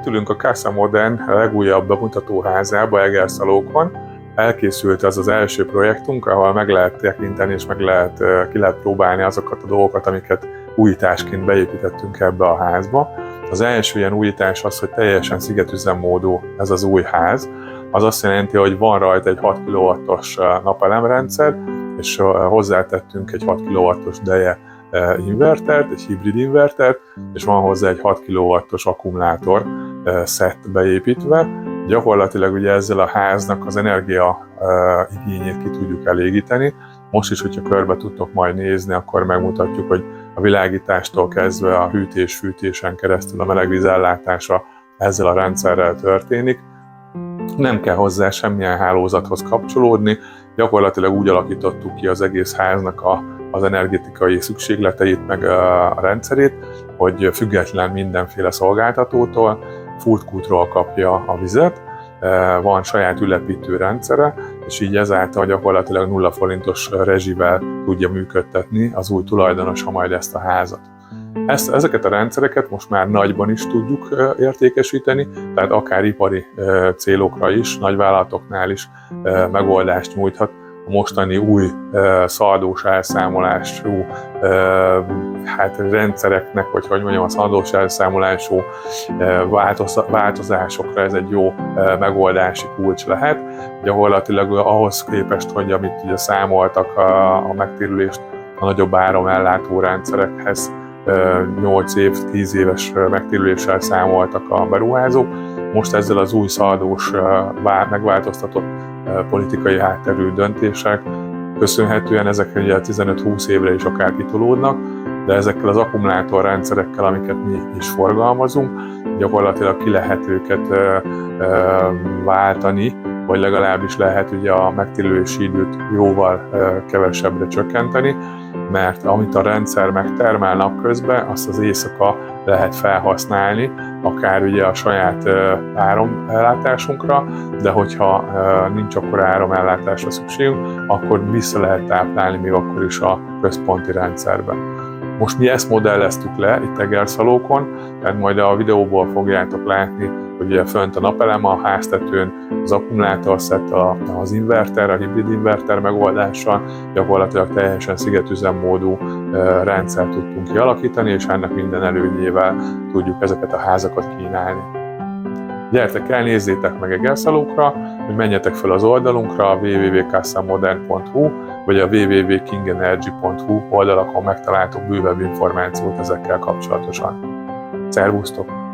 ülünk a Casa Modern legújabb bemutatóházába Egerszalókon. Elkészült az az első projektunk, ahol meg lehet tekinteni és ki lehet próbálni azokat a dolgokat, amiket újításként beépítettünk ebbe a házba. Az első ilyen újítás az, hogy teljesen szigetüzemmódú ez az új ház. Az azt jelenti, hogy van rajta egy 6 kW-os napelemrendszer, és hozzátettünk egy 6 kW-os deje invertert, egy hibrid invertert, és van hozzá egy 6 kW-os akkumulátor szett beépítve. Gyakorlatilag ugye ezzel a háznak az energia igényét ki tudjuk elégíteni. Most is, hogyha körbe tudtok majd nézni, akkor megmutatjuk, hogy a világítástól kezdve a hűtés-fűtésen keresztül a melegvízellátása ezzel a rendszerrel történik. Nem kell hozzá semmilyen hálózathoz kapcsolódni, gyakorlatilag úgy alakítottuk ki az egész háznak az energetikai szükségleteit, meg a rendszerét, hogy független mindenféle szolgáltatótól, Furtkútról kapja a vizet, van saját ülepítő rendszere, és így ezáltal gyakorlatilag 0 forintos rezsivel tudja működtetni az új tulajdonosa majd ezt a házat. Ezeket a rendszereket most már nagyban is tudjuk értékesíteni, tehát akár ipari célokra is, nagyvállalatoknál is megoldást nyújthat a mostani új szaldós elszámolású rendszereknek, vagy hogy mondjam, a szaldós elszámolású változásokra ez egy jó megoldási kulcs lehet. Gyakorlatilag ahhoz képest, hogy amit ugye számoltak a megtérülést a nagyobb áramellátó rendszerekhez, 8 év, 10 éves megtérüléssel számoltak a beruházók. Most ezzel az új szaldós, megváltoztatott politikai hátterű döntések köszönhetően ezek ugye 15-20 évre is akár kitolódnak, de ezekkel az akkumulátorrendszerekkel, amiket mi is forgalmazunk, gyakorlatilag ki lehet őket váltani, vagy legalábbis lehet ugye a megtérülési időt jóval kevesebbre csökkenteni, mert amit a rendszer megtermel napközben, azt az éjszaka lehet felhasználni, akár ugye a saját áramellátásunkra, de hogyha nincs akkor áramellátásra szükségünk, akkor vissza lehet táplálni még akkor is a központi rendszerben. Most mi ezt modelleztük le itt Egerszalókon, tehát majd a videóból fogjátok látni, hogy ugye fönt a napelem a háztetőn, az akkumulátorszett, az inverter, a hibrid inverter megoldással gyakorlatilag teljesen szigetüzemmódú rendszert tudtunk kialakítani, és ennek minden előnyével tudjuk ezeket a házakat kínálni. Gyertek el, nézzétek meg Egerszalókra, hogy menjetek fel az oldalunkra, a www.casamodern.hu vagy a www.kingenergy.hu oldalakon megtaláltok bővebb információt ezekkel kapcsolatosan. Szervusztok!